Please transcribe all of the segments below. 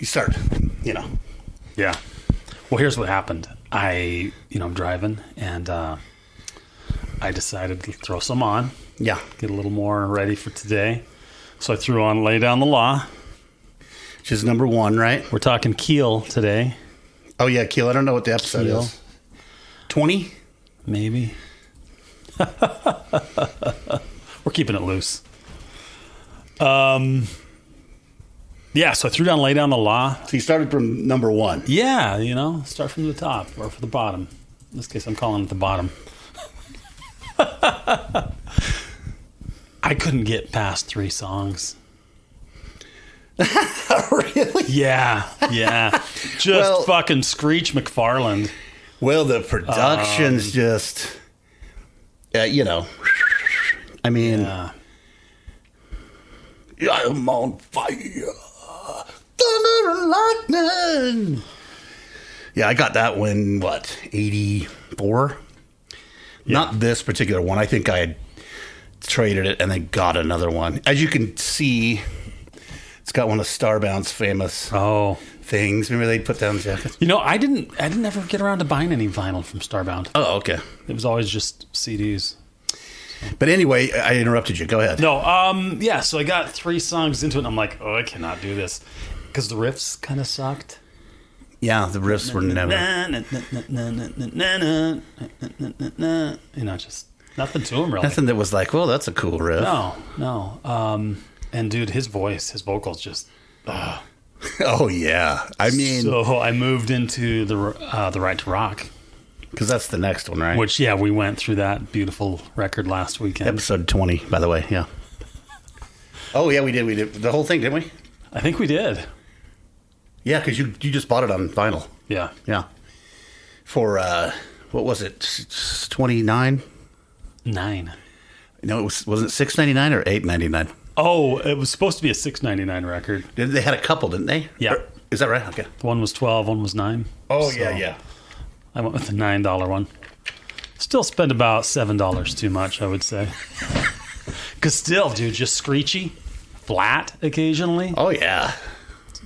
you start, you know. Yeah. Well, here's what happened. I'm driving, and I decided to throw some on. Yeah. Get a little more ready for today. So I threw on Lay Down the Law. Which is number 1, right? We're talking Keel today. Oh, yeah, Keel. I don't know what the episode is. 20? Maybe. We're keeping it loose. Yeah, so I threw down Lay Down the Law. So you started from number 1. Yeah, start from the top or for the bottom. In this case, I'm calling it the bottom. I couldn't get past 3 songs. Really? Yeah. Just fucking Screech McFarland. Well, the production's just, I mean, I'm on fire. Thunder and lightning. Yeah, I got that one, 84? Yeah. Not this particular one. I think I had traded it and then got another one. As you can see, it's got one of Starbound's famous things. Remember they put down jackets? I didn't ever get around to buying any vinyl from Starbound. Oh, okay. It was always just CDs. But anyway, I interrupted you. Go ahead. No, so I got 3 songs into it, and I'm like, I cannot do this. Because the riffs kind of sucked. Yeah, the riffs were never... just nothing to them, really. Nothing that was like, well, that's a cool riff. No. And, dude, his vocals just... Oh, yeah. I mean... So I moved into the Right to Rock. Because that's the next one, right? Which, yeah, we went through that beautiful record last weekend. Episode 20, by the way, yeah. Oh, yeah, we did. We did the whole thing, didn't we? I think we did. Yeah, because you just bought it on vinyl. Yeah. Yeah. For, what was it, 29? 9. No, wasn't it $6.99 or $8.99? Oh, it was supposed to be a $6.99 record. They had a couple, didn't they? Yeah. Is that right? Okay. One was 12, one was 9. Oh, so yeah. I went with the $9 one. Still spend about $7 too much, I would say. Because still, dude, just screechy, flat occasionally. Oh, yeah.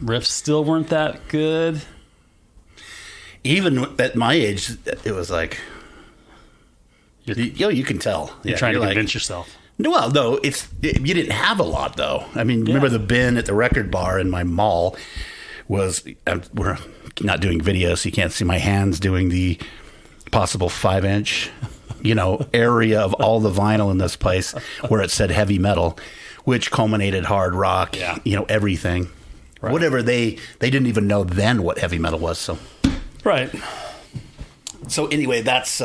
Riffs still weren't that good. Even at my age, it was like, you can tell. You're trying to convince yourself. Well, no, you didn't have a lot, though. I mean, remember the bin at the record bar in my mall was, we're not doing video, so you can't see my hands doing the possible 5-inch, area of all the vinyl in this place where it said heavy metal, which culminated hard rock, everything. Right. Whatever they didn't even know then what heavy metal was. So, right. So anyway, that's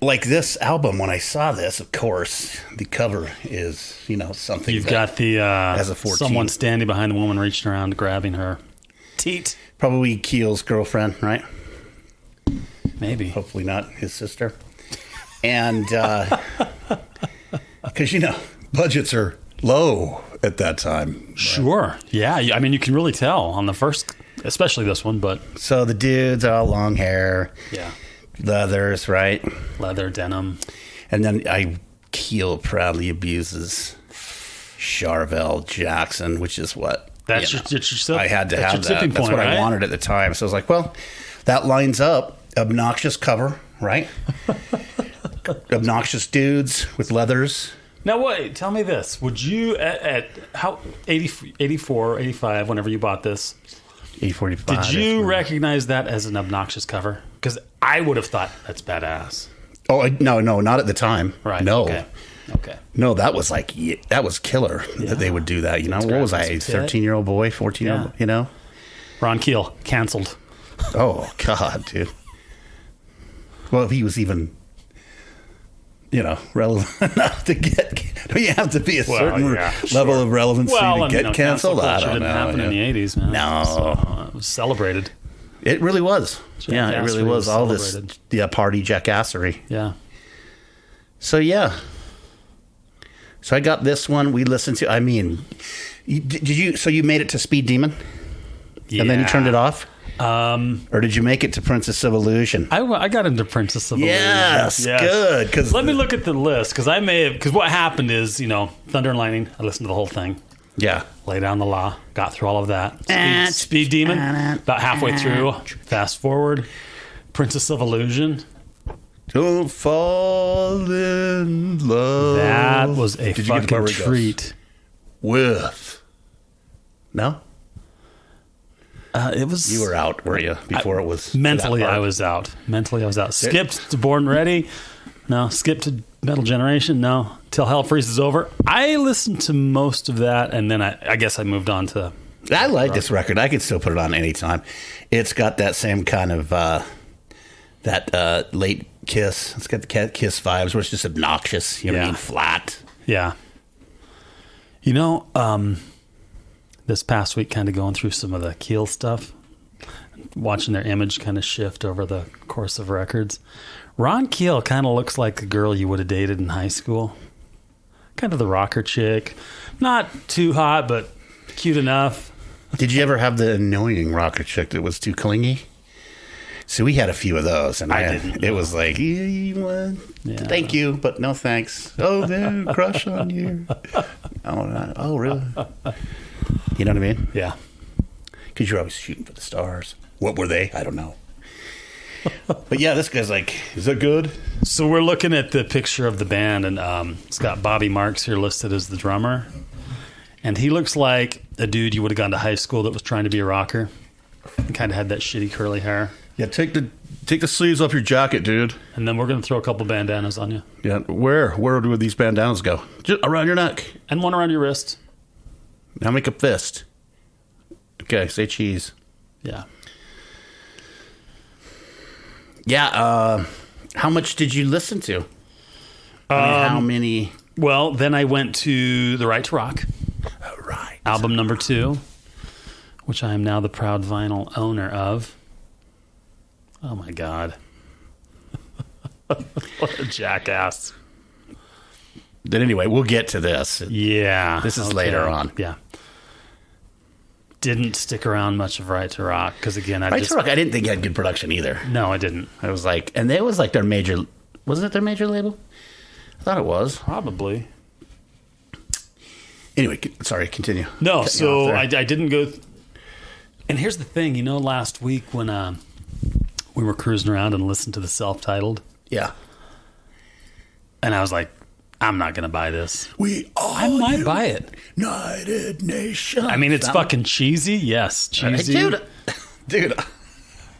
like this album. When I saw this, of course, the cover is something. You've got the as a 14. Someone standing behind a woman, reaching around, grabbing her teat. Probably Keel's girlfriend, right? Maybe. Hopefully not his sister. And because budgets are low at that time. Sure. Yeah. I mean, you can really tell on the first, especially this one, but. So the dudes, all long hair. Yeah. Leathers, right? Leather, denim. And then Keel proudly abuses Charvel Jackson, which is what? That's your I had to have that. That's what I wanted at the time. So I was like, well, that lines up. Obnoxious cover, right? Obnoxious dudes with leathers. Now, wait, tell me this. Would you, at how 84, 85, whenever you bought this, 84, 85. Did you recognize that as an obnoxious cover? Because I would have thought that's badass. Oh, no, not at the time. Right. No. Okay. No, that was that was killer that they would do that. What was I, a 13-year-old boy, 14-year-old, Ron Keel, canceled. Oh, God, dude. Well, if he was even, relevant enough to you have to be a certain level of relevancy to get canceled? I don't know. Didn't happen in the 80s, man. No. So, it was celebrated. It really was. Yeah, it really was. All this party jackassery. Yeah. So, yeah. So I got this one. We listened to, so you made it to Speed Demon? Yeah. And then you turned it off? Or did you make it to Princess of Illusion? I got into Princess of Illusion. Yes, good. Let me look at the list, because what happened is, Thunder and Lightning, I listened to the whole thing. Yeah. Lay Down the Law. Got through all of that. Speed Demon. About halfway through. Fast forward. Princess of Illusion. Don't fall in love. That was a Did you get the part fucking where it goes, treat. With. No? It was. You were out, were you? Before it was. Mentally, that part? I was out. Skipped to Born Ready. No. Skipped to Metal Generation. No. Till Hell Freezes Over. I listened to most of that, and then I guess I moved on to. I like this record. I could still put it on anytime. It's got that same kind of that late Kiss. It's got the Kiss vibes where it's just obnoxious. You know what I mean? Flat. Yeah. You know, this past week, kind of going through some of the Keel stuff, watching their image kind of shift over the course of records. Ron Keel kind of looks like a girl you would have dated in high school. Kind of the rocker chick. Not too hot, but cute enough. Did you ever have the annoying rocker chick that was too clingy? So we had a few of those, and I didn't. It was like, thank you, but no thanks. Oh, man, crush on you. Oh, really? You know what I mean? Yeah. Because you're always shooting for the stars. What were they? I don't know. But yeah, this guy's like, is that good? So we're looking at the picture of the band, and it's got Bobby Marks here listed as the drummer. And he looks like a dude you would have gone to high school that was trying to be a rocker. And kind of had that shitty curly hair. Yeah, take the sleeves off your jacket, dude. And then we're going to throw a couple bandanas on you. Yeah, where do these bandanas go? Just around your neck. And one around your wrist. Now make a fist. Okay, say cheese. Yeah. Yeah, how much did you listen to? How many? Well, then I went to The Right to Rock. Right. Album number 2, which I am now the proud vinyl owner of. Oh, my God. What a jackass. Then anyway, we'll get to this. Yeah. This is later on. Yeah. Didn't stick around much of Right to Rock because, again, Right to Rock, I didn't think it had good production either. No, I didn't. I was like, and it was like their major, wasn't it their major label? I thought it was. Probably. Anyway, sorry, continue. No, so I didn't go. And here's the thing, last week when we were cruising around and listened to the self-titled. Yeah. And I was like, I'm not going to buy this. I might buy it. United Nations. I mean, it's fucking cheesy. Yes, cheesy. Dude.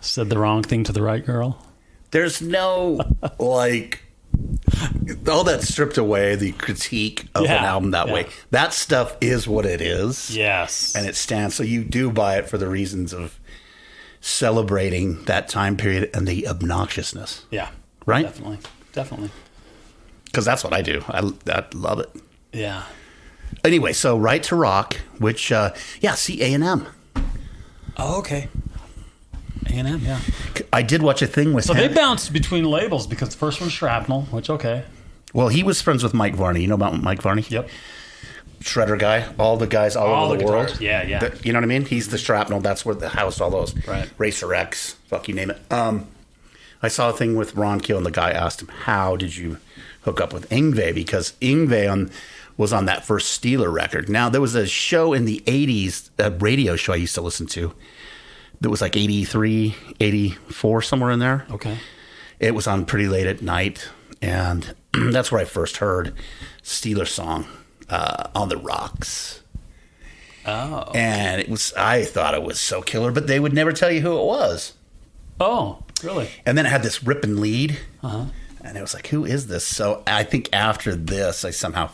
Said the wrong thing to the right girl. There's no, all that stripped away, the critique of an album that way. That stuff is what it is. Yes. And it stands. So you do buy it for the reasons of celebrating that time period and the obnoxiousness. Yeah. Right? Definitely. Because that's what I do. I love it. Yeah. Anyway, so Right to Rock, which, see A&M. Oh, okay. A&M, yeah. I did watch a thing with him. So they bounced between labels because the first one's Shrapnel, which, okay. Well, he was friends with Mike Varney. You know about Mike Varney? Yep. Shredder guy. All the guys all over the world. Guitars. Yeah. You know what I mean? He's the Shrapnel. That's where the house, all those. Right. Racer X. Fuck, you name it. I saw a thing with Ron Keel, and the guy asked him, how did you hook up with Yngwie? Because Yngwie was on that first Steeler record. Now, there was a show in the 80s, a radio show I used to listen to, that was like 83, 84, somewhere in there. Okay. It was on pretty late at night, and that's where I first heard Steeler song, On the Rocks. Oh. And I thought it was so killer, but they would never tell you who it was. Oh, really? And then it had this ripping lead. Uh-huh. And it was like, who is this? So I think after this, I somehow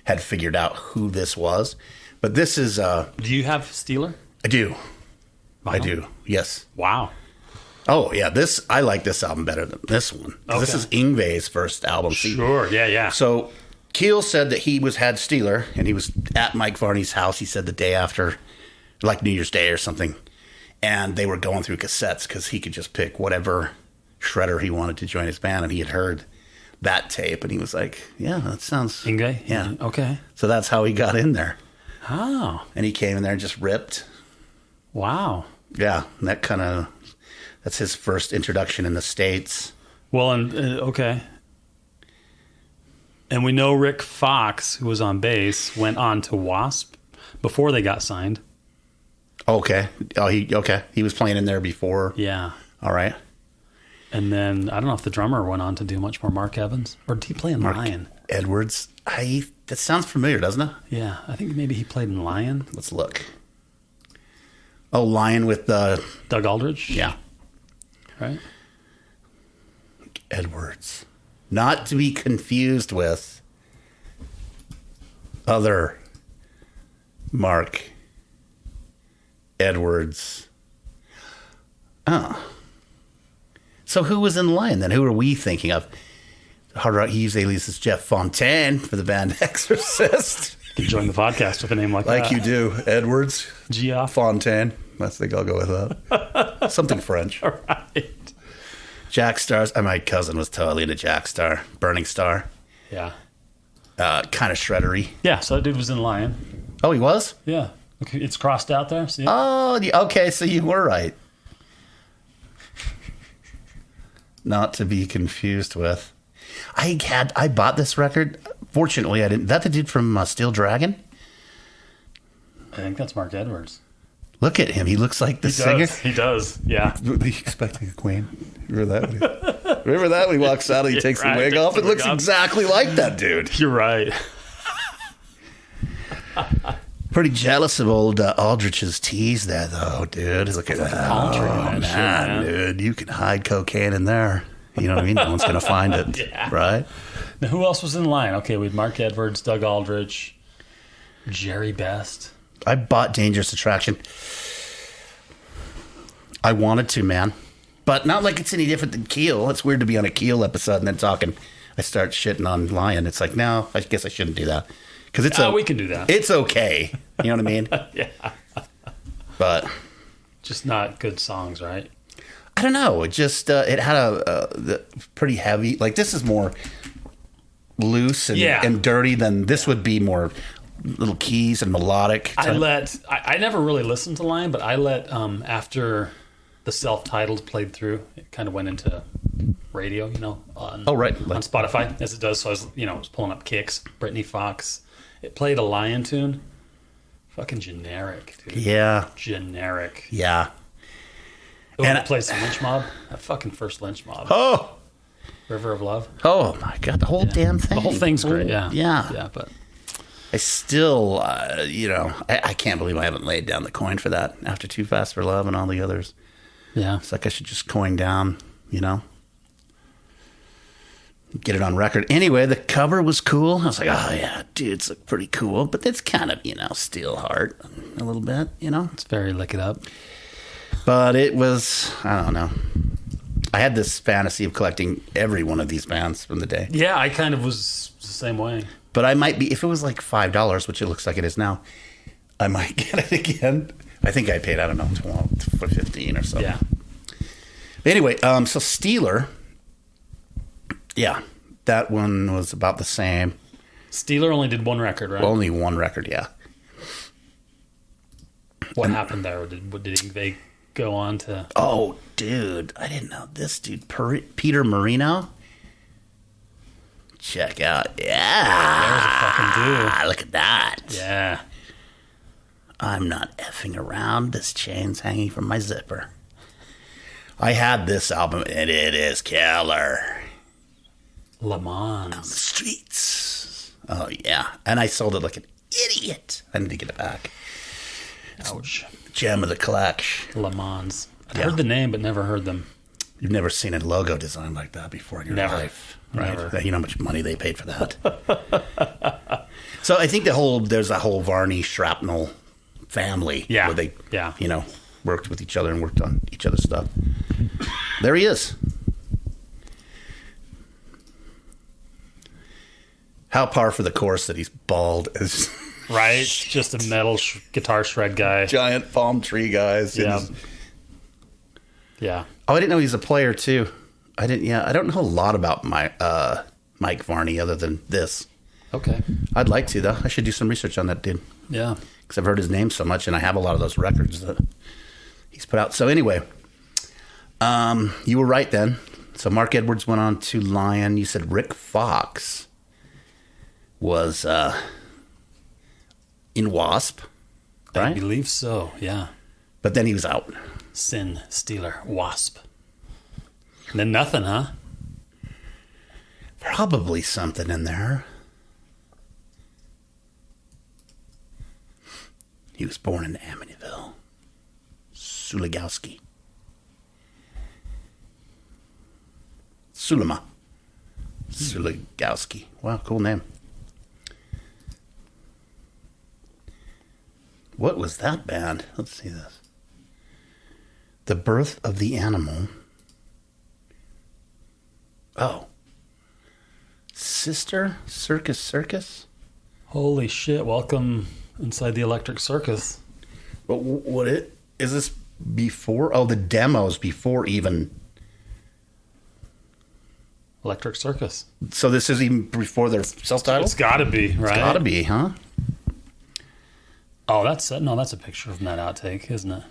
had figured out who this was. But this is... Do you have Steeler? I do. Wow. I do, yes. Wow. Oh, yeah, I like this album better than this one. Okay. This is Yngwie's first album. Sure, yeah. So Keel said that he had Steeler, and he was at Mike Varney's house, he said, the day after, like New Year's Day or something. And they were going through cassettes because he could just pick whatever shredder he wanted to join his band, and he had heard that tape, and he was like, yeah, that sounds... Yngwie? Yeah. Okay. So that's how he got in there. Oh. And he came in there and just ripped. Wow. Yeah, and that's his first introduction in the States. Well, and okay. And we know Rick Fox, who was on bass, went on to Wasp before they got signed. Okay. He was playing in there before. Yeah. All right. And then I don't know if the drummer went on to do much more. Mark Evans, or did he play in Lion? Edwards. That sounds familiar, doesn't it? Yeah, I think maybe he played in Lion. Let's look. Oh, Lion with Doug Aldrich. Yeah. Right. Edwards. Not to be confused with other Mark Edwards. Oh. So who was in Lion then? Who are we thinking of? Hard Rock Heaves alias is Jeff Fontaine for the band Exorcist. You can join the podcast with a name like that. Like you do. Edwards. Geoff Fontaine. I think I'll go with that. Something French. All right. Jack Stars. My cousin was totally into Jack Star. Burning Star. Yeah. Kind of shreddery. Yeah, so that dude was in Lion. Oh, he was? Yeah. Okay, it's crossed out there. See? Oh, okay, so you were right. Not to be confused with. I bought this record. Fortunately, I didn't. Is that the dude from Steel Dragon? I think that's Mark Edwards. Look at him. He looks like the singer. He does. Yeah. Expecting a queen. Remember that when he walks out and he takes the wig off? It looks exactly like that dude. You're right. Pretty jealous of old Aldrich's tease there, though, dude. Look at that. Palm tree and that shit, man. Dude. You can hide cocaine in there. You know what I mean? No one's going to find it. Yeah. Right? Now, who else was in Lion? Okay, we had Mark Edwards, Doug Aldrich, Jerry Best. I bought Dangerous Attraction. I wanted to, man. But not like it's any different than Keel. It's weird to be on a Keel episode and then I start shitting on Lion. It's like, no, I guess I shouldn't do that. Because we can do that. It's okay. You know what I mean? Yeah. But just not good songs, right? I don't know. It just it had a pretty heavy. Like this is more loose and dirty than this would be more little keys and melodic. I never really listened to Lion, but I let after the self-titled played through, it kind of went into radio, on Spotify as it does. So I was pulling up kicks, Britney Fox. It played a Lion tune. Fucking generic, dude. Yeah. Generic. Yeah. And it plays Lynch Mob. That fucking first Lynch Mob. Oh. River of Love. Oh my God. The whole damn thing. The whole thing's great. Yeah. Yeah. Yeah. But I still, I can't believe I haven't laid down the coin for that after Too Fast for Love and all the others. Yeah. It's like I should just coin down, get it on record. Anyway, the cover was cool. I was like, oh yeah, dudes look pretty cool. But it's kind of, steel heart a little bit, It's very lick it up. But it was, I don't know. I had this fantasy of collecting every one of these bands from the day. Yeah, I kind of was the same way. But I might be, if it was like $5, which it looks like it is now, I might get it again. I think I paid, I don't know, 12 for 15 or so. Yeah. But anyway, so Steeler, yeah, that one was about the same. Steeler only did one record, right? Only one record, yeah. What happened there? Did they go on to... Oh, dude, I didn't know this dude. Peter Marino? Check out. Yeah. There's a fucking dude. Look at that. Yeah. I'm not effing around. This chain's hanging from my zipper. I had this album, and it is killer. Le On Mans. the streets. Oh, yeah. And I sold it like an idiot. I need to get it back. Ouch. Gem of the collection. Le Mans. I've Yeah. heard the name, but never heard them. You've never seen a logo designed like that before in your Never. life. Right? Never. You know how much money they paid for that. So I think there's a whole Varney Shrapnel family. Yeah. Where they, Yeah. worked with each other and worked on each other's stuff. There he is. How par for the course that he's bald as Right? Just a metal guitar shred guy. giant palm tree guys. Yeah. Yeah. Oh, I didn't know he's a player too. I don't know a lot about Mike Varney other than this. Okay. I'd like to though. I should do some research on that dude Yeah. because I've heard his name so much, and I have a lot of those records that he's put out. So anyway, you were right then. So Mark Edwards went on to Lion. You said Rick Fox was in Wasp. I right? believe so, yeah. But then he was out. Sin, Stealer, Wasp. And then nothing, huh? Probably something in there. He was born in Amityville. Suligowski. Sulema. Suligowski. Wow, cool name. What was that band? Let's see this. The Birth of the Animal. Oh. Sister Circus? Holy shit, welcome inside the Electric Circus. What is this before? Oh, the demos before even. Electric Circus. So this is even before their self-titled? It's got to be, right? It's got to be, huh? Oh, that's a picture from that outtake, isn't it?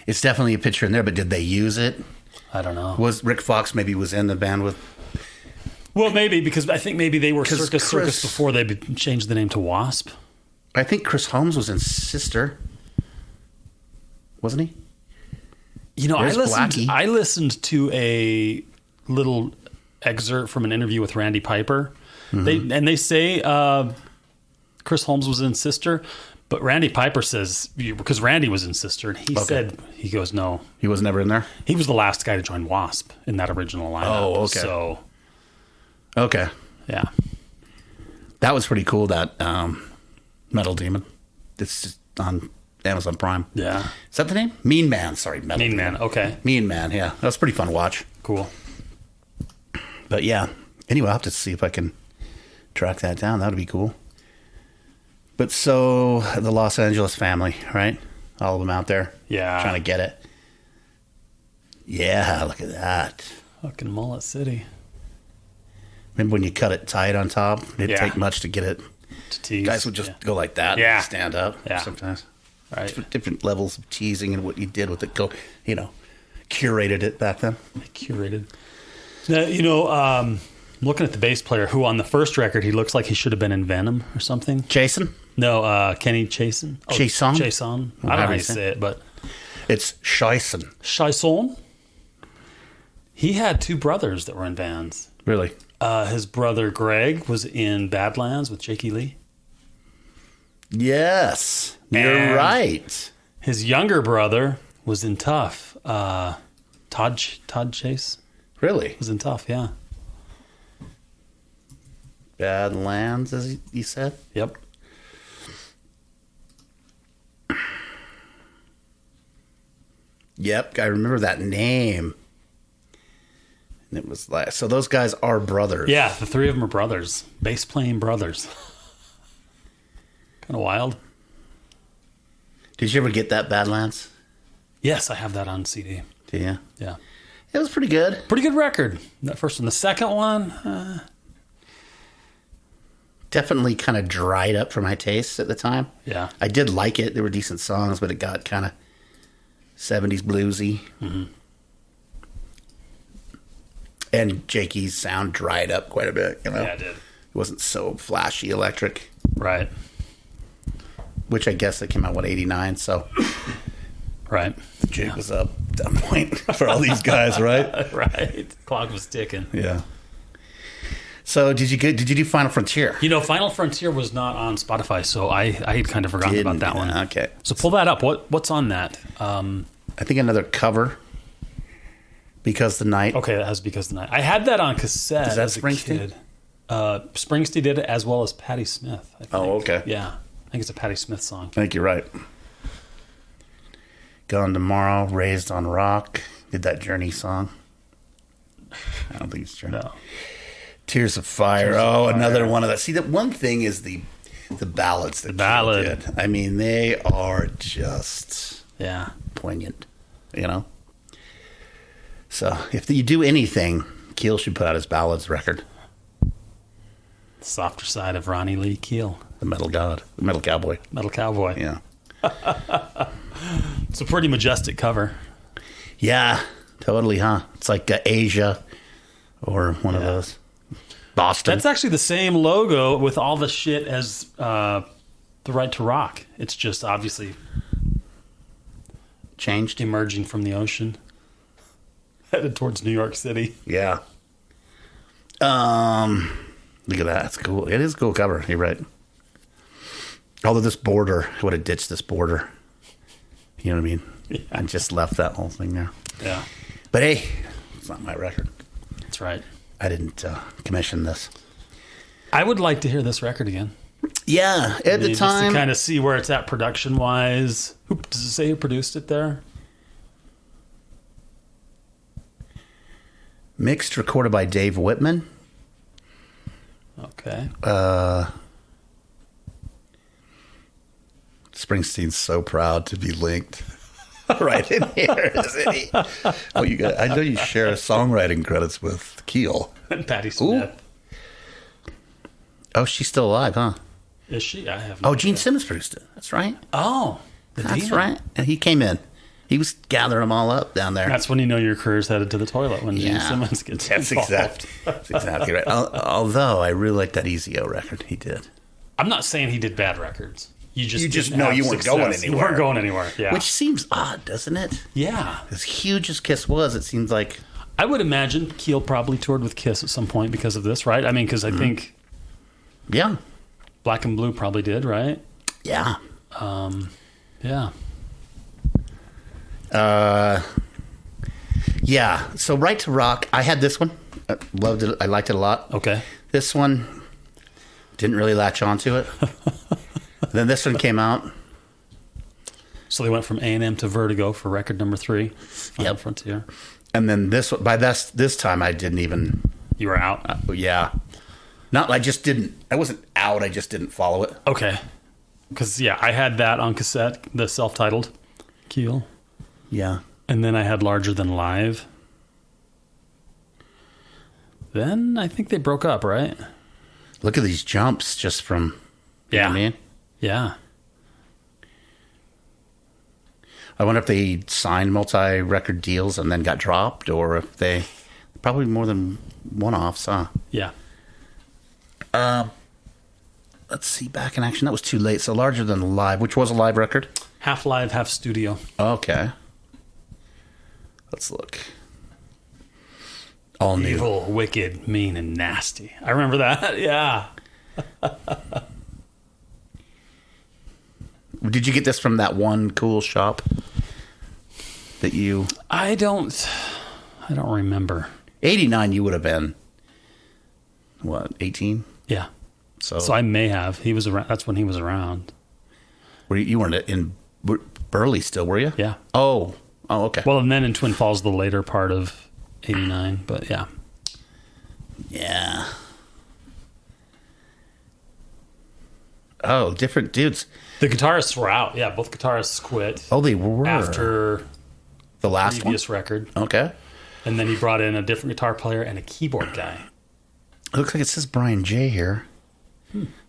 It's definitely a picture in there, but did they use it? I don't know. Was Rick Fox maybe was in the band with? Well, maybe, because I think maybe they were 'Cause Circus before they changed the name to Wasp. I think Chris Holmes was in Sister, wasn't he? You know, Where's Blackie? I listened to a little excerpt from an interview with Randy Piper. They say Chris Holmes was in Sister, but Randy Piper says, because Randy was in Sister, and he goes, no. He was never in there? He was the last guy to join Wasp in that original lineup. Oh, okay. So, okay. yeah. That was pretty cool, that Metal Demon. It's just on Amazon Prime. Yeah. Is that the name? Mean Man, sorry. Metal Mean Demon. Man, okay. Mean Man, yeah. That was pretty fun to watch. Cool. But yeah. Anyway, I'll have to see if I can track that down. That would be cool. But so, the Los Angeles family, right? All of them out there. Yeah. Trying to get it. Yeah, look at that. Fucking Mullet City. Remember when you cut it tight on top? It didn't Yeah. take much to get it. To tease. Guys would just go like that. Yeah. And stand up. Yeah. Sometimes. Right. Different levels of teasing and what you did with it. Curated it back then. Curated. Now, I'm looking at the bass player who on the first record, he looks like he should have been in Venom or something. Jason? No, Kenny Chason. Chason? Chason. I don't know how you say it, but It's Scheisen. Chason. He had two brothers that were in bands. Really? His brother Greg was in Badlands with Jakey Lee. Yes. You're And right. His younger brother was in Tough. Todd Chase Really? was in Tough, yeah. Badlands, as you said? Yep. Yep, I remember that name. And it was like, so those guys are brothers. Yeah, the three of them are brothers. Bass playing brothers. Kind of wild. Did you ever get that Badlands? Yes, I have that on CD. Did you? Yeah. It was pretty good. Pretty good record. That first one. The second one, Definitely kind of dried up for my taste at the time. yeah. I did like it. There were decent songs, but it got kind of 70s bluesy. Mm-hmm. And Jakey's sound dried up quite a bit, Yeah, it did. It wasn't so flashy electric, Right. which I guess it came out, 89? So Right. Jake was up at that point for all these guys, right? Right. Clock was ticking. Yeah. So did you do Final Frontier? Final Frontier was not on Spotify, so I had kind of forgotten about that one. Okay. So pull that up. What's on that? I think another cover. Because the Night. Okay, that has Because the Night. I had that on cassette. Is that as a Springsteen? kid. Springsteen did it as well as Patti Smith. I think. Oh, okay. Yeah, I think it's a Patti Smith song. I think you're right. Gone Tomorrow, Raised on Rock. Did that Journey song. I don't think it's Journey. No. Tears of Fire. Another one of that. See, that one thing is the ballads that Keel ballad. did. I mean, they are just Yeah. poignant, So if you do anything, Keel should put out his ballads record. Softer side of Ronnie Lee Keel, The Metal God. The Metal Cowboy. Metal Cowboy. Yeah. It's a pretty majestic cover. Yeah, totally, huh? It's like Asia or one of those. Boston. That's actually the same logo with all the shit as the Right to Rock. It's just obviously Changed. emerging from the ocean, headed towards New York City. Yeah. Look at that. It's cool. It is a cool cover. You're right. Although this border, I would have ditched this border. You know what I mean? Yeah. I just left that whole thing there. Yeah, But hey, it's not my record. that's right. I didn't commission this. I would like to hear this record again. Yeah, at the Just time. to kind of see where it's at production wise. Who does it say who produced it there? Mixed, recorded by Dave Whitman. Okay. Springsteen's so proud to be linked right in here, isn't he? Oh, I know you share songwriting credits with Keel. And Patti Smith. Oh, she's still alive, huh? Is she? I have. Oh, Gene Simmons produced it. That's right. Oh, That's right. And he came in. He was gathering them all up down there. That's when you know your career's headed to the toilet, when Gene Simmons gets involved. That's exactly right. Although I really like that Easy O record he did. I'm not saying he did bad records. You just know have you weren't success. going You anywhere. weren't going anywhere. Yeah. Which seems odd, doesn't it? Yeah. As huge as Kiss was, it seems like... I would imagine Keel probably toured with Kiss at some point because of this, right? I mean, because I think Yeah. Black and Blue probably did, right? Yeah. Yeah. Yeah. So Right to Rock, I had this one. I loved it. I liked it a lot. Okay. This one, didn't really latch onto it. Then this one came out. So they went from A&M to Vertigo for record number 3, Final Frontier. And then this one, by this time, I didn't even... You were out? Yeah. I just didn't... I wasn't out. I just didn't follow it. Okay. Because, yeah, I had that on cassette, the self-titled Keel. Yeah. And then I had Larger Than Live. Then I think they broke up, right? Look at these jumps just from... You know what I mean? Yeah. I wonder if they signed multi-record deals and then got dropped, or if they... Probably more than one-offs, huh? Yeah. Let's see. Back in Action. That was too late. So Larger Than Live, which was a live record. Half live, half studio. Okay. Let's look. All new. Evil, wicked, mean, and nasty. I remember that. Yeah. Did you get this from that one cool shop that you... I don't remember. 89, you would have been, what, 18? Yeah. So I may have. He was around. That's when he was around. you weren't in Burley still, were you? Yeah. Oh, okay. Well, and then in Twin Falls, the later part of 89. But yeah. Yeah. Oh, different dudes. The guitarists were out. Yeah, both guitarists quit. Oh, they were. After the last previous record. Okay. And then he brought in a different guitar player and a keyboard guy. It looks like it says Brian J here.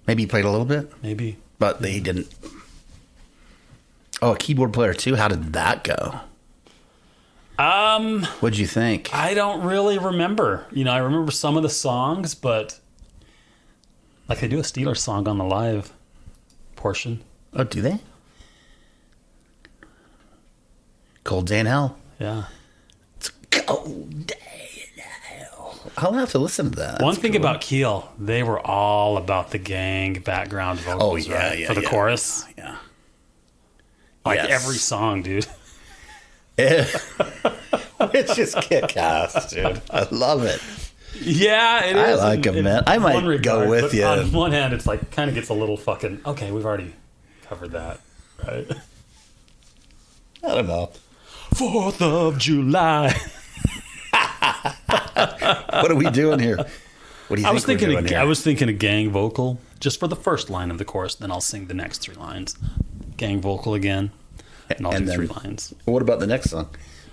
Maybe he played a little bit, Maybe. but he didn't. Oh, a keyboard player too? How did that go? What'd you think? I don't really remember. I remember some of the songs, but like they do a Steelers song on the live portion. Oh, do they? Cold Day in Hell. Yeah. It's Cold Day in Hell. I'll have to listen to that. One thing about Keel, they were all about the gang background vocals. Oh, yeah, right? yeah, For the yeah. chorus. Yeah. Like Yes. every song, dude. It's just kick-ass, dude. I love it. Yeah, it is. I like them, man. I might one go with but you. On one hand, it's like kind of gets a little fucking, okay, we've already covered that, right? I don't know. 4th of July. What are we doing here? What do you I was think we're doing thinking here? I was thinking a gang vocal just for the first line of the chorus, then I'll sing the next 3 lines. Gang vocal again, and I'll And do then- 3 lines. What about the next song?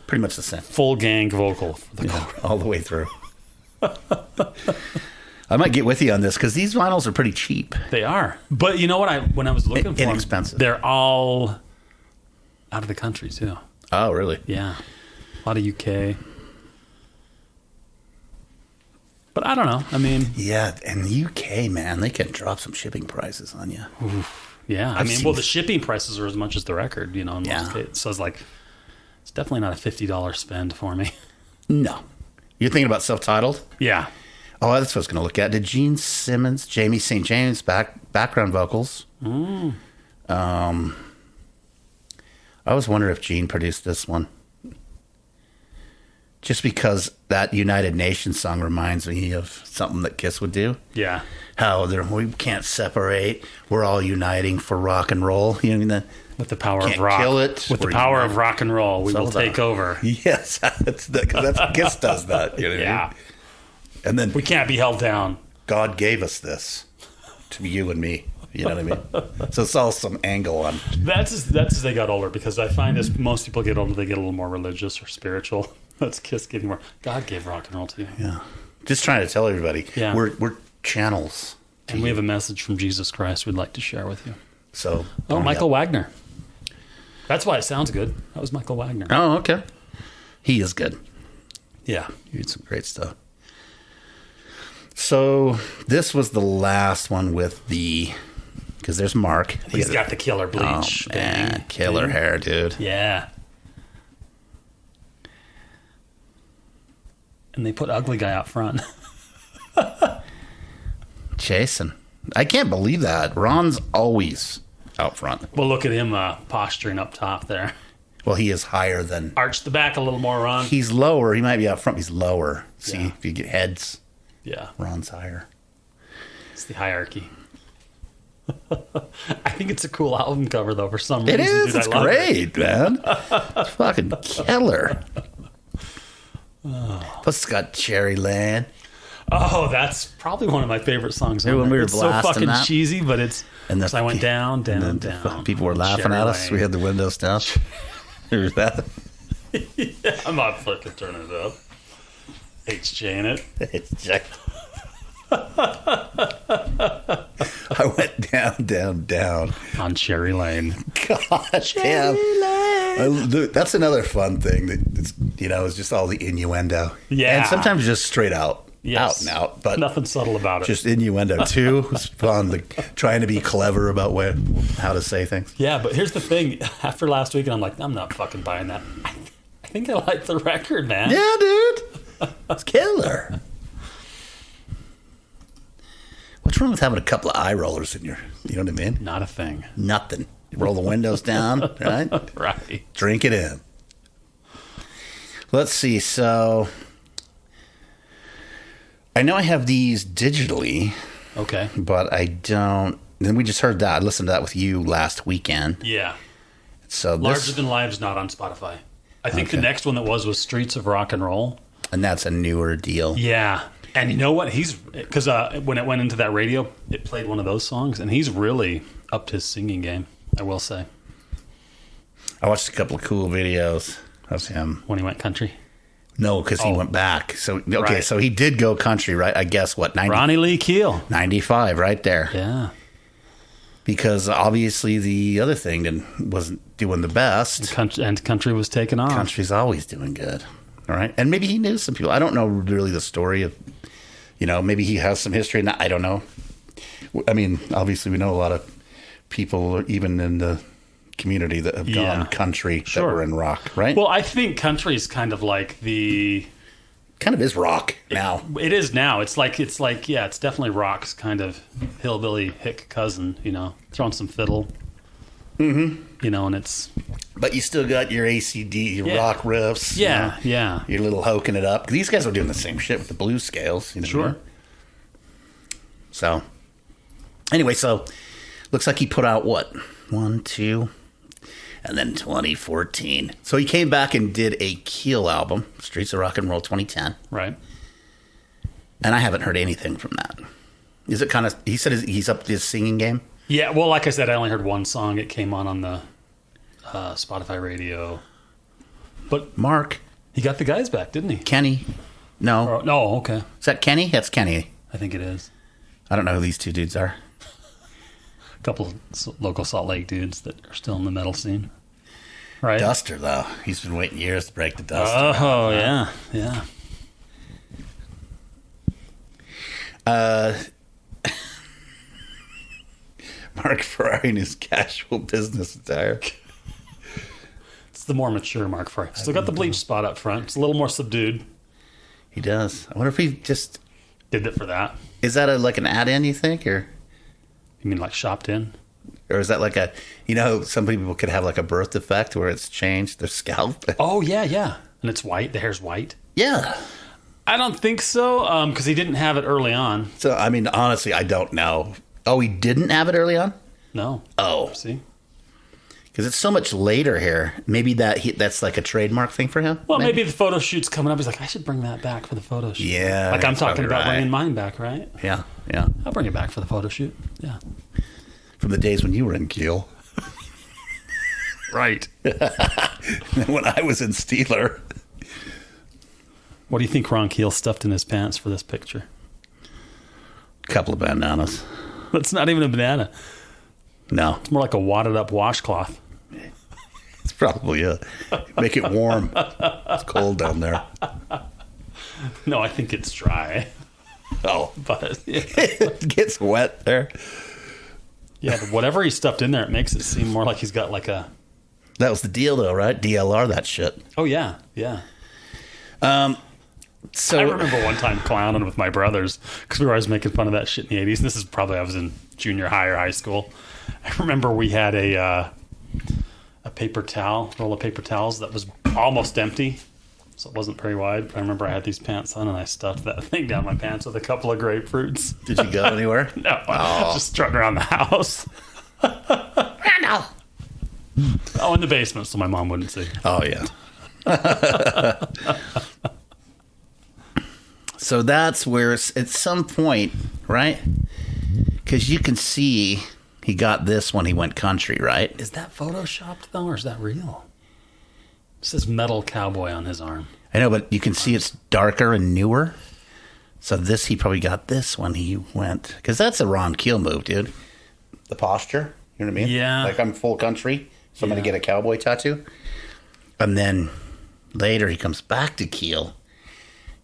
Pretty much the same. Full gang vocal for the chorus. All the way through. I might get with you on this because these vinyls are pretty cheap. They are. But you know what? When I was looking for Inexpensive. them, they're all out of the country too. Oh, really? Yeah. A lot of UK. But I don't know. I mean, Yeah, and the UK, man, they can drop some shipping prices on you. Yeah. I I've mean, seen- well, the shipping prices are as much as the record, in most Yeah. cases. So it's like, it's definitely not a $50 spend for me. No. You're thinking about self-titled? Yeah. Oh, that's what I was going to look at. Did Gene Simmons, Jamie St. James, background vocals? I was wondering if Gene produced this one. Just because that United Nations song reminds me of something that Kiss would do. Yeah. How we can't separate. We're all uniting for rock and roll. You know what I mean? With the power Can't of rock. kill it. With the We're power united. of rock and roll, we will Settle take down. over. Yes, that's Kiss does that. You know what I Yeah. mean? And then We can't be held down. God gave us this to you and me. You know what I mean? So it's all some angle on. That's as they got older, because I find as most people get older, they get a little more religious or spiritual. That's Kiss getting more. God gave rock and roll to you. Yeah, just trying to tell everybody. Yeah. we're channels. And we have a message from Jesus Christ we'd like to share with you. So Oh, Michael Wagner. That's why it sounds good. That was Michael Wagner. Oh, okay. He is good. Yeah. He did some great stuff. So this was the last one with the, because there's Mark. He's got the killer bleach. Oh, man, thing. killer hair, dude. Yeah. And they put ugly guy out front. Jason. I can't believe that. Ron's always out front. Well, look at him posturing up top there. Well, he is higher than. Arch the back a little more, Ron. He's lower. He might be out front. He's lower. See, Yeah. if you get heads, Yeah. Ron's higher. It's the hierarchy. I think it's a cool album cover, though, for some reason. It is. dude. It's I love great, man. It's fucking killer. Plus, it's got Cherry Land. Oh, that's probably one of my favorite sonms. Yeah, when on we there. were It's so blasting fucking that. cheesy, but it's. And So I went down, down, and down. People were laughing Cherry at us. Lane. We had the windows down. Here's that. Yeah, I'm not fucking turning it up. HJ in it. It's Jack. I went down, down, down. On Cherry Lane. God damn. That's another fun thing that it's, it's just all the innuendo. Yeah. And sometimes just straight out. Yes. Out and out. But Nothing subtle about it. just innuendo too. It's fun. Trying to be clever about how to say things. Yeah, but here's the thing. After last week, I'm like, I'm not fucking buying that. I think I like the record, man. Yeah, dude. It's killer. What's wrong with having a couple of eye rollers in your, you know what I mean? Not a thing. Nothing. You roll the windows down, right? Right. Drink it in. Let's see. So I know I have these digitally, Okay. but I don't. Then we just heard that. I listened to that with you last weekend. Yeah. So Larger this, Than Life's not on Spotify. I think Okay. the next one that was Streets of Rock and Roll. and that's a newer deal. Yeah. And you know what? He's, because when it went into that radio, it played one of those songs, and he's really upped his singing game, I will say, I watched a couple of cool videos of him. when he went country. No, because he Oh. went back. So okay, Right. so he did go country, right? I guess what 90, Ronnie Lee Keel. 95, right there. Yeah. Because obviously the other thing wasn't doing the best. Country was taken off. Country's always doing good, all right? And maybe he knew some people. I don't know really the story of, maybe he has some history. I don't know. I mean, obviously we know a lot of people, even in the community, that have Yeah. gone country Sure. that were in rock, right? Well, I think country is kind of like the. kind of is rock now. It is now. It's like yeah, it's definitely rock's kind of hillbilly hick cousin. Throwing some fiddle. Mm-hmm. And it's But you still got your ACD, your Yeah. rock riffs. yeah. Your little hoking it up. These guys were doing the same shit with the blues scales. You know what I Sure. mean? So, anyway, looks like he put out what? 1, 2, and then 2014. So he came back and did a Keel album, Streets of Rock and Roll 2010. Right. And I haven't heard anything from that. Is it kind of, he said he's up to his singing game? Yeah. Well, like I said, I only heard one song. It came on the Spotify radio. But Mark, he got the guys back, didn't he? Kenny. No. No. Okay. Is that Kenny? That's Kenny. I think it is. I don't know who these two dudes are. A couple of local Salt Lake dudes that are still in the metal scene. Right. Duster, though. He's been waiting years to break the dust. Oh, yeah. Yeah. Mark Ferrari in his casual business attire. It's the more mature Mark Ferrari. Still got the bleach spot up front. It's a little more subdued. He does. I wonder if he just... Did it for that. Is that like an add-in, you think? Or You mean like shopped in? is that like a... You know, some people could have like a birth defect where it's changed their scalp. Oh, yeah, yeah. And it's white. The hair's white. Yeah. I don't think so, because he didn't have it early on. So, I mean, honestly, I don't know. Oh, he didn't have it early on? No. Oh. See? Because it's so much later here. Maybe that's like a trademark thing for him? Well, maybe the photo shoot's coming up. He's like, I should bring that back for the photo shoot. Yeah. Like I'm that's talking probably about right. bringing mine back, right? Yeah, yeah. I'll bring it back for the photo shoot. Yeah. From the days when you were in Keel. Right. When I was in Steeler. What do you think Ron Keel stuffed in his pants for this picture? A couple of bananas. That's not even a banana. No. It's more like a wadded up washcloth. It's probably it. Make it warm. It's cold down there. No, I think it's dry. Oh. But yeah, It gets wet there. but whatever he stuffed in there, it makes it seem more like he's got like a... That was the deal, though, right? DLR that shit. Oh, yeah, yeah. So I remember one time clowning with my brothers because we were always making fun of that shit in the 80s. This is probably, I was in junior high or high school. I remember we had a paper towel, roll of paper towels that was almost empty. So it wasn't very wide. But I remember I had these pants on and I stuffed that thing down my pants with a couple of grapefruits. did you go anywhere? No, just strutting around the house. Randall! Oh, in the basement so my mom wouldn't see. Oh, yeah. So that's where it's at some point, right? Because you can see he got this when he went country, right? Is that photoshopped though, or is that real? It says metal cowboy on his arm. I know, but you can see it's darker and newer. So this, he probably got this when he went. Because that's a Ron Keel move, dude. The posture, you know what I mean? Yeah. Like I'm full country, so I'm going to Yeah. get a cowboy tattoo. And then later he comes back to Keel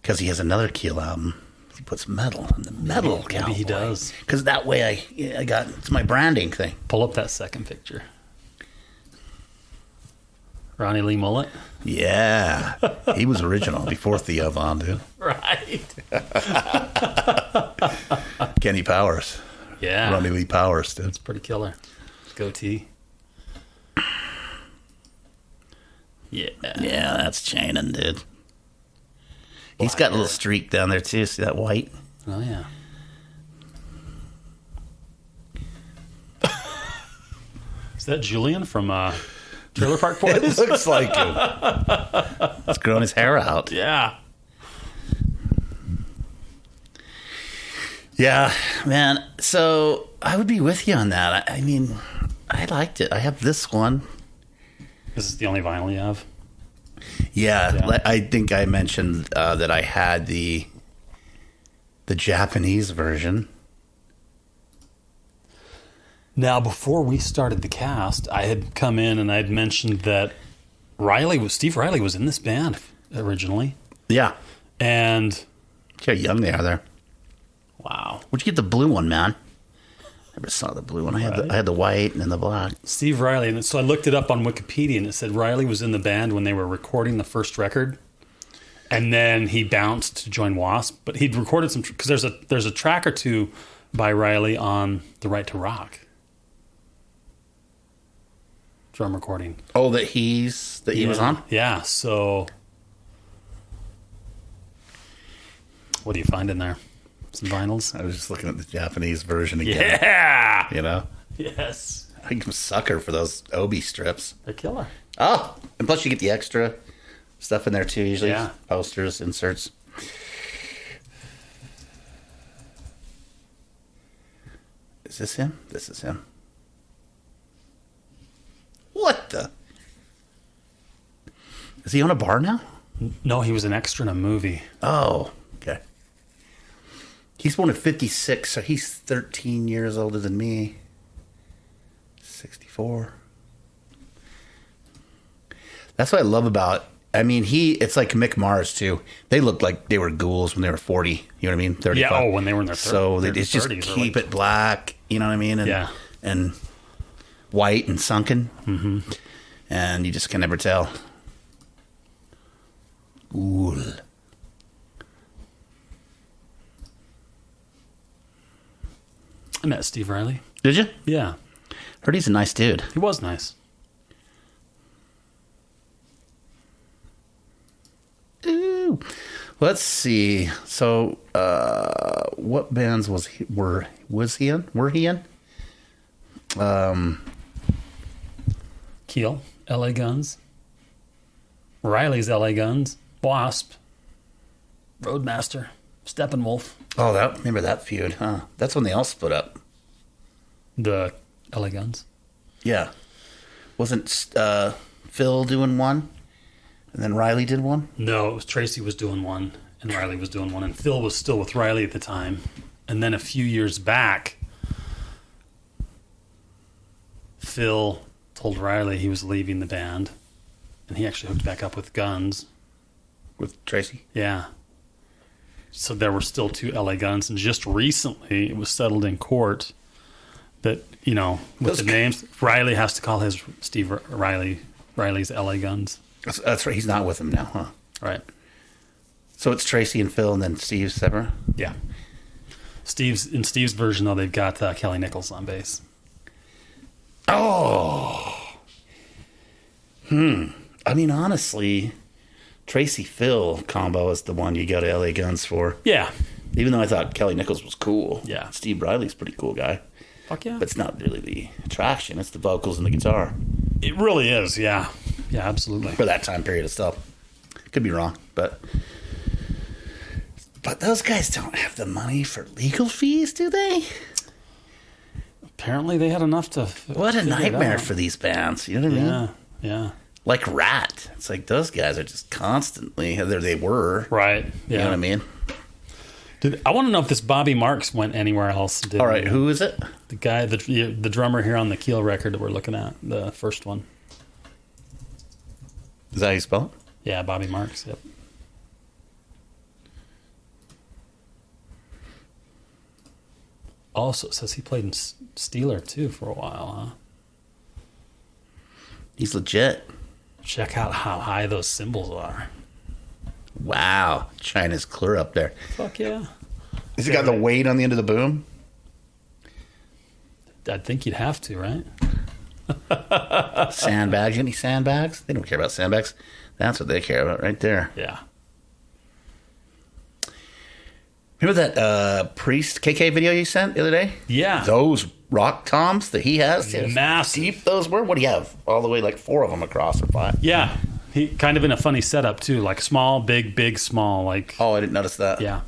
because he has another Keel album. He puts metal in the metal cowboy. Maybe he does. Because that way I got, it's my branding thing. Pull up that second picture. Ronnie Lee Mullet. Yeah. He was original before Theo Von, dude. Right. Kenny Powers. Yeah. Ronnie Lee Powers, dude. It's pretty killer. Goatee. Yeah. Yeah, that's Chanin, dude. He's got a little streak down there, too. See that white? Oh, yeah. Is that Julian from Trailer Park It Boys? looks like him. He's growing his hair out. Yeah. Yeah, man. So I would be with you on that. I mean, I liked it. I have this one. This is the only vinyl you have? Yeah. I think I mentioned that I had the Japanese version. Now, before we started the cast, I had come in and I'd mentioned that Steve Riley was in this band originally. Yeah. And Look how young they are there. wow. Where'd you get the blue one, man? I never saw the blue one. I had the white and then the black. Steve Riley. And so I looked it up on Wikipedia and it said Riley was in the band when they were recording the first record. And then he bounced to join Wasp. But he'd recorded some, because there's a track or two by Riley on The Right to Rock. Drum recording. Oh, that he was on? Yeah, so what do you find in there? Some vinyls? I was just looking at the Japanese version again. Yeah! You know? Yes. I'm a sucker for those Obi strips. They're killer. Oh, and plus you get the extra stuff in there too, usually. Yeah. Posters, inserts. Is this him? This is him. What the? Is he on a bar now? No, he was an extra in a movie. Oh, okay. He's born at 56, so he's 13 years older than me. 64. That's what I love about, I mean, it's like Mick Mars too. They looked like they were ghouls when they were 40, you know what I mean? 35. Yeah, when they were in their So their they just 30s, keep it black, you know what I mean? And, Yeah. and white and sunken. Mm-hmm. And you just can never tell. Ooh. I met Steve Riley. Did you? Yeah. Heard he's a nice dude. He was nice. Ooh. Let's see. So, what bands was he in? Were he in? Keel, L.A. Guns. Riley's L.A. Guns. Wasp. Roadmaster. Steppenwolf. Oh, remember that feud, huh? That's when they all split up. The L.A. Guns. Yeah. Wasn't Phil doing one? And then Riley did one? No, it was Tracy was doing one, and Riley was doing one, and Phil was still with Riley at the time. And then a few years back, Phil told Riley he was leaving the band, and he actually hooked back up with Guns. With Tracy? Yeah. So there were still two LA Guns, and just recently it was settled in court that, with the names, Riley has to call his Steve Riley's LA Guns. That's right. He's not with him now, huh? Right. So it's Tracy and Phil, and then Steve separate? Yeah. In Steve's version, though, they've got Kelly Nichols on bass. Oh. I mean, honestly, Tracy-Phil combo is the one you go to LA Guns for. Yeah. Even though I thought Kelly Nichols was cool. Yeah. Steve Riley's a pretty cool guy. Fuck yeah. But it's not really the attraction. It's the vocals and the guitar. It really is, yeah. Yeah, absolutely. For that time period of stuff. Could be wrong, but those guys don't have the money for legal fees, do they? Apparently they had enough to... What a nightmare for these bands. You know what I mean? Yeah, yeah. Like Rat. It's like those guys are just constantly, there they were. Right, yeah. You know what I mean? I want to know if this Bobby Marks went anywhere else. All right, who is it? The guy, the drummer here on the Keel record that we're looking at, the first one. Is that how you spell it? Yeah, Bobby Marks, yep. Also, it says he played in Steeler, too, for a while, huh? He's legit. Check out how high those cymbals are. Wow. China's clear up there. Fuck yeah. Has it got the weight on the end of the boom? I think you'd have to, right? Sandbags. Any sandbags? They don't care about sandbags. That's what they care about right there. Yeah. Remember that Priest KK video you sent the other day? Yeah. Those rock toms that he has? Massive. Deep those were? What do you have? All the way like 4 of them across or 5? Yeah. He kind of in a funny setup, too. Like small, big, small. Like. Oh, I didn't notice that. Yeah.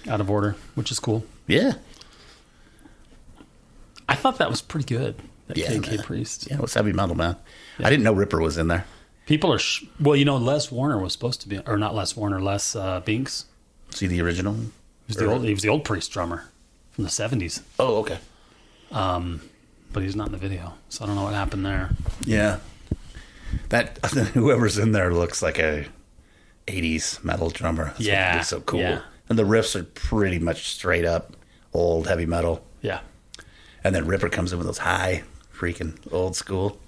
Out of order, which is cool. Yeah. I thought that was pretty good. That KK man. Priest. Yeah, it was heavy metal, man. Yeah. I didn't know Ripper was in there. People are... Les Warner was supposed to be... Or not Les Warner, Les Binks. See the original? He was the old Priest drummer from the 70s. Oh, okay. But he's not in the video, so I don't know what happened there. Yeah. That whoever's in there looks like a 80s metal drummer. That's Yeah. what makes it so cool. Yeah. And the riffs are pretty much straight up old heavy metal. Yeah. And then Ripper comes in with those high freaking old school.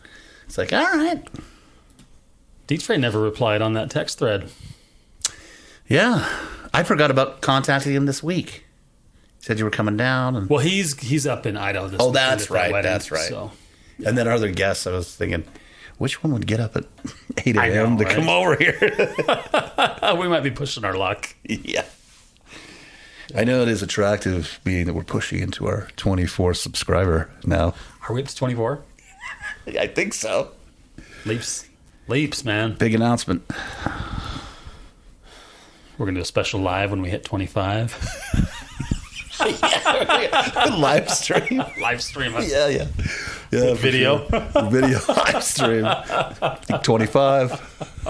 It's like, all right. Detroit never replied on that text thread. Yeah. I forgot about contacting him this week. He said you were coming down. And... Well, he's up in Idaho this Oh, weekend that's at that right. wedding, That's right. So, And then our other guests, I was thinking, which one would get up at 8 I a.m. know, to right? come over here? we might be pushing our luck. Yeah. I know it is attractive being that we're pushing into our 24 subscriber now. Are we up to 24? I think so. Leaps, man. Big announcement. We're going to do a special live when we hit 25. Live stream. Live stream us. Yeah. Yeah, Video. Sure. Video live stream. I think 25.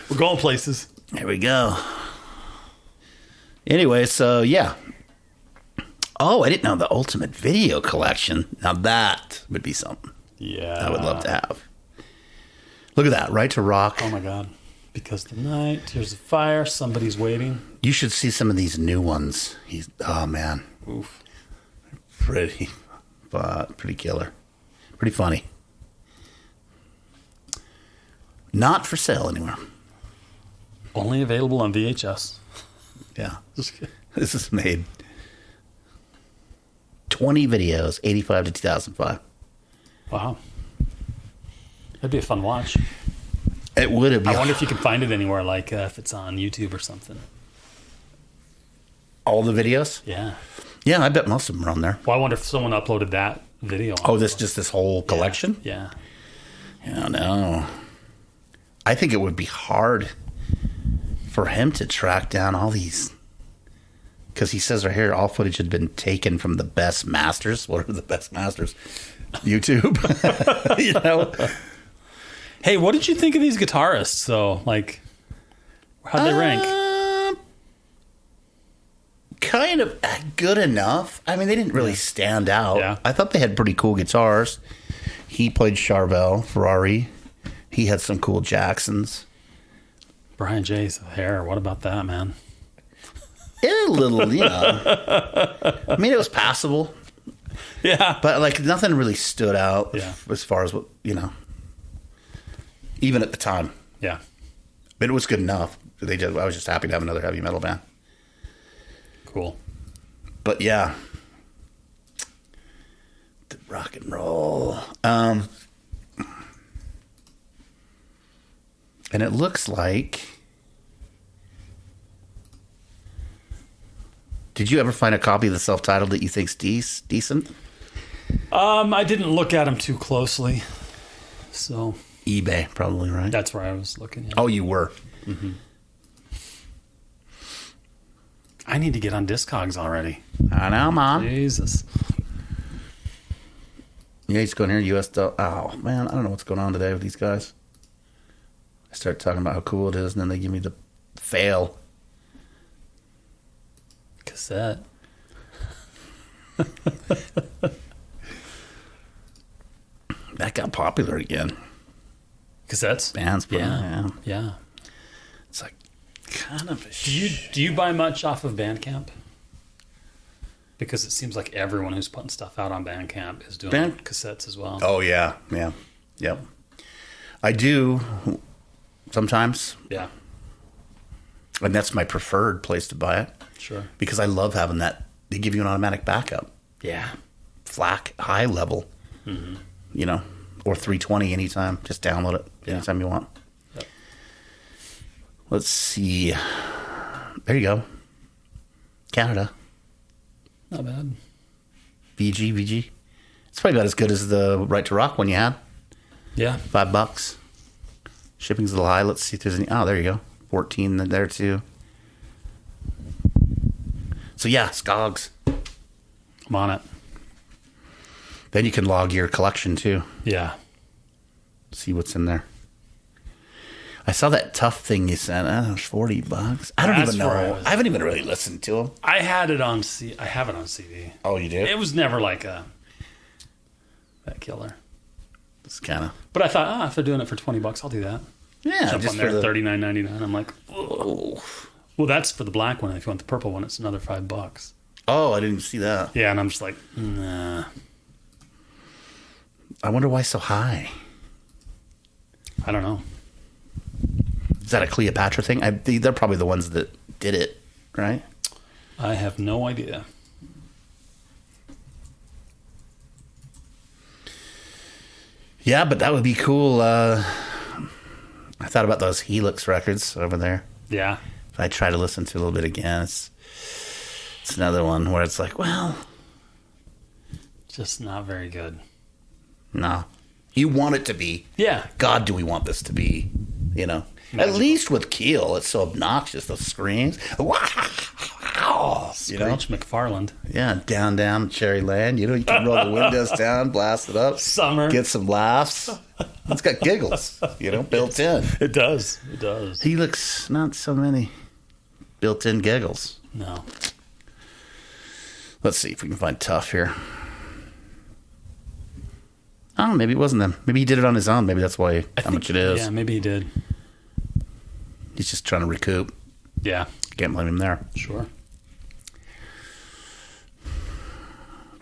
We're going places. There we go. Anyway, so yeah. Oh, I didn't know the Ultimate Video Collection. Now that would be something Yeah. I would love to have. Look at that. Right to Rock. Oh, my God. Because the night, Tears of Fire, Somebody's Waiting. You should see some of these new ones. Oh, man. Oof. pretty killer. Pretty funny. Not for sale anywhere. Only available on VHS. Yeah. This is made 20 videos, 85 to 2005. Wow. That'd be a fun watch. It would have been. I wonder if you can find it anywhere, like if it's on YouTube or something. All the videos? Yeah. Yeah, I bet most of them are on there. Well, I wonder if someone uploaded that video. Oh, this whole collection? Yeah. I don't know. I think it would be hard for him to track down all these. Because he says right here, all footage had been taken from the best masters. What are the best masters? YouTube. You know? Hey, what did you think of these guitarists, though? Like, how'd they rank? Kind of good enough. I mean, they didn't really stand out. Yeah. I thought they had pretty cool guitars. He played Charvel, Ferrari. He had some cool Jacksons. Brian J's hair, what about that, man? A little, you know. I mean, it was passable. Yeah. But, like, nothing really stood out Yeah. as far as what, you know, even at the time. Yeah. But it was good enough. I was just happy to have another heavy metal band. Cool. But, yeah. The rock and roll. And it looks like... Did you ever find a copy of the self-titled that you think's decent? I didn't look at them too closely. So... eBay, probably, right? That's where I was looking at. Oh, you were? Mm-hmm. I need to get on Discogs already. I know, Mom. Jesus. Yeah, he's going here, US... Oh, man, I don't know what's going on today with these guys. I start talking about how cool it is, and then they give me the fail. Cassette. That got popular again. Cassettes? Bands, Yeah. It's like kind of a Do you buy much off of Bandcamp? Because it seems like everyone who's putting stuff out on Bandcamp is doing cassettes as well. Oh, yeah. Yep. I do sometimes. Yeah. And that's my preferred place to buy it. Sure. Because I love having that. They give you an automatic backup. Yeah. FLAC, high level. Mm-hmm. You know, or 320 anytime. Just download it anytime you want. Yep. Let's see. There you go. Canada. Not bad. VG. It's probably about as good as the Right to Rock one you had. Yeah. $5. Shipping's a little high. Let's see if there's any. Oh, there you go. 14 there too. So yeah, Skogs. I'm on it. Then you can log your collection too. Yeah. See what's in there. I saw that Tough thing you sent. It was $40. I don't That's even where know. I was. I haven't even really listened to them. I had it on I have it on CD. Oh, you do? It was never like that killer. It's kind of. But I thought, if they're doing it for $20, I'll do that. Yeah, Jump just on for there, the. $39.99. I'm like, Oh. well, that's for the black one. If you want the purple one, it's another $5. Oh, I didn't even see that. Yeah, and I'm just like, nah. I wonder why so high. I don't know. Is that a Cleopatra thing? They're probably the ones that did it, right? I have no idea. Yeah, but that would be cool. I thought about those Helix records over there. Yeah. If I try to listen to a little bit again, it's another one where it's like, well, Just not very good. no. You want it to be. Yeah. God, do we want this to be, you know? Magical. At least with Keel, it's so obnoxious, those screams. Wow. You know? Screech McFarland. Yeah, down, Cherry Land. You know, you can roll the windows down, blast it up. Summer. Get some laughs. It's got giggles, you know, built in. It does. It does. Helix, not so many built-in giggles. No. Let's see if we can find Tough here. Oh, maybe it wasn't them. Maybe he did it on his own. Maybe that's why how much it is. Yeah, maybe he did. He's just trying to recoup. Yeah. Can't blame him there. Sure.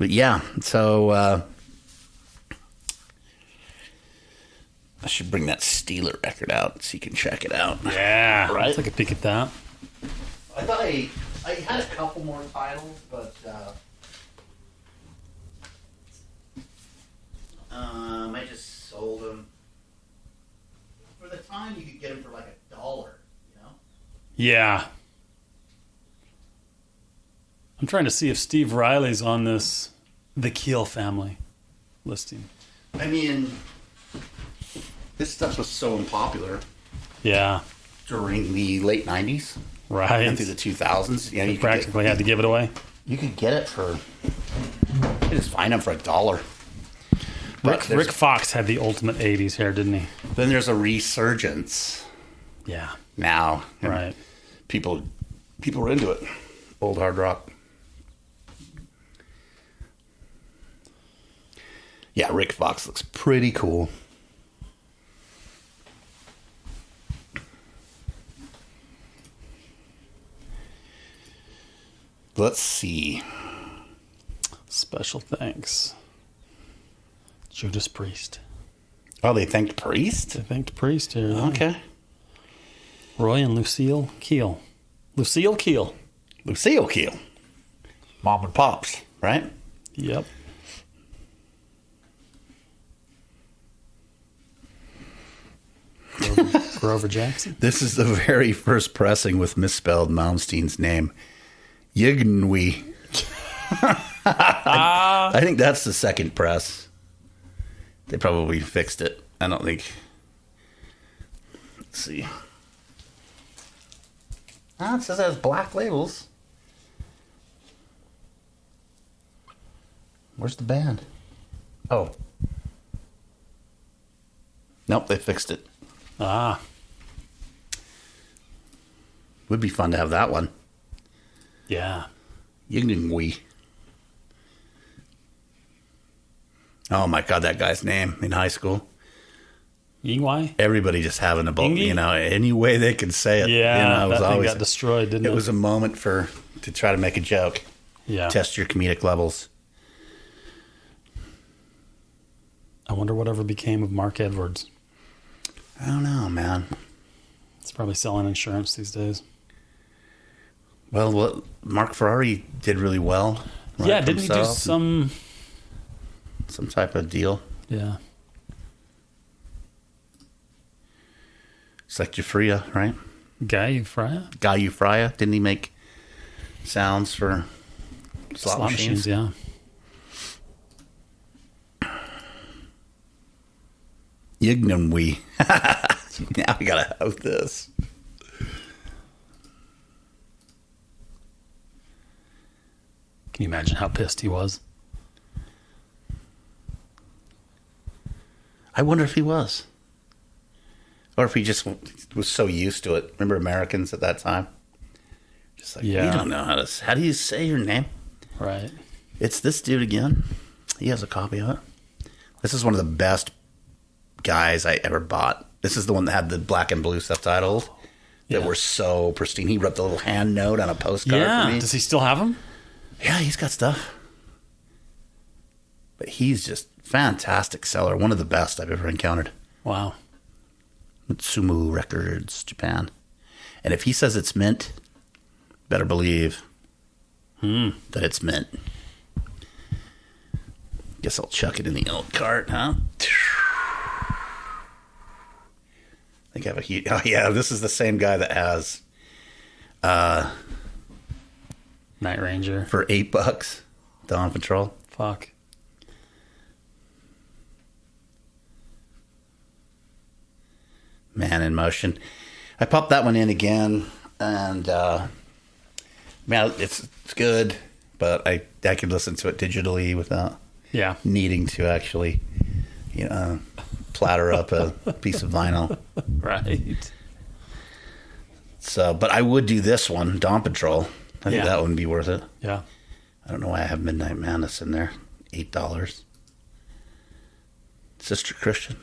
But yeah, so I should bring that Steeler record out so you can check it out. Yeah. Right? Let's take a peek at that. I thought I had a couple more titles, but I just sold them. For the time, you could get them for like $1, you know? Yeah. I'm trying to see if Steve Riley's on the Keel family listing. I mean, this stuff was so unpopular Yeah. during the late 90s Right. and through the 2000s. Yeah, You practically had to give it away. You could get it for, you just find them for $1. But Rick Fox had the ultimate 80s hair, didn't he? then there's a resurgence Yeah. now. And Right. People are into it. Old hard rock. Yeah, Rick Fox looks pretty cool. Let's see. Special thanks. Judas Priest. Oh, they thanked Priest? They thanked Priest here. Okay. Roy and Lucille Keel. Lucille Keel. Lucille Keel. Mom and Pops, right? Yep. Grover Jackson. This is the very first pressing with misspelled Malmsteen's name. Yignwi. I think that's the second press. They probably fixed it. I don't think. Let's see. Ah, it says it has black labels. Where's the band? Oh. Nope, they fixed it. Ah. Would be fun to have that one. Yeah. Yignwi. Oh my God, that guy's name in high school. Yingwai? Everybody just having a Yingy? you know, any way they could say it. Yeah, you know, it was that thing always, got destroyed, didn't it? it was a moment to try to make a joke, Yeah. test your comedic levels. I wonder whatever became of Mark Edwards. I don't know, man. He's probably selling insurance these days. Well, what Mark Ferrari did really well. right, Yeah, for didn't he do himself, some... type of deal? Yeah. It's like Jafria, right? Guy Freya? Guy Ufraya, didn't he make sounds for slot machines? yeah. Yignwi. Now we gotta have this. Can you imagine how pissed he was? I wonder if he was. Or if he just was so used to it. Remember Americans at that time? Just like, Yeah. you don't know how do you say your name? Right. It's this dude again. He has a copy of it. This is one of the best guys I ever bought. This is the one that had the black and blue subtitles that Yeah. were so pristine. He wrote the little hand note on a postcard Yeah. for me. Does he still have them? Yeah, he's got stuff. But he's just fantastic seller. One of the best I've ever encountered. Wow. Sumu Records, Japan. And if he says it's mint, better believe that it's mint. Guess I'll chuck it in the old cart, huh? I think I have a huge... Oh, yeah, this is the same guy that has... Night Ranger. for $8, Dawn Patrol. Fuck. Man in Motion. I popped that one in again, and man, it's good, but I could listen to it digitally without Yeah. needing to actually, platter up a piece of vinyl. Right. So, but I would do this one, Dawn Patrol. I think Yeah. that wouldn't be worth it. Yeah. I don't know why I have Midnight Madness in there. $8. Sister Christian.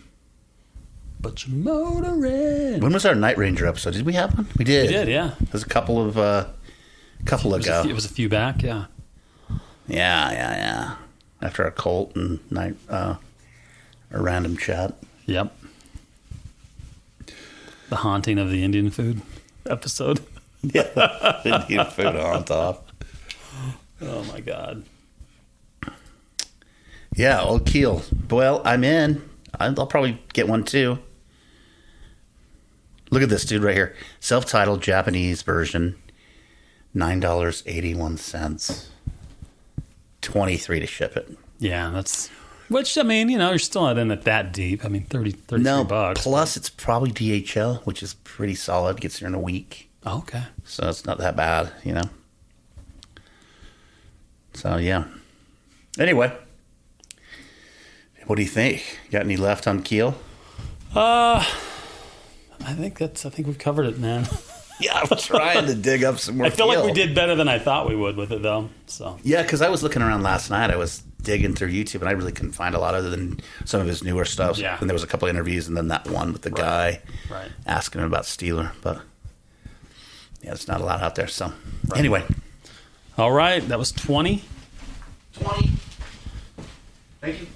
But you're motoring. When was our Night Ranger episode? Did we have one? We did. We did, yeah. There's a couple ago. It was a few back, yeah. Yeah. after our Colt and night, a random chat. Yep. The haunting of the Indian food episode. Yeah, Indian food on top. Oh my God. Yeah, old Keel. Well, I'm in. I'll probably get one too. Look at this dude right here. Self-titled Japanese version. $9.81. $23 to ship it. Yeah, that's... Which, I mean, you know, you're still not in it that deep. I mean, 33 No, bucks. plus it's probably DHL, which is pretty solid. Gets here in a week. Oh, okay. So it's not that bad, you know. So, yeah. Anyway. What do you think? Got any left on Keel? I think we've covered it, man. Yeah, I'm trying to dig up some more I feel Keel. like we did better than I thought we would with it, though. So Yeah, because I was looking around last night. I was digging through YouTube, and I really couldn't find a lot other than some of his newer stuff. Yeah. And there was a couple of interviews, and then that one with the guy asking him about Steeler. But, yeah, there's not a lot out there. So, anyway. All right, that was 20. 20. Thank you.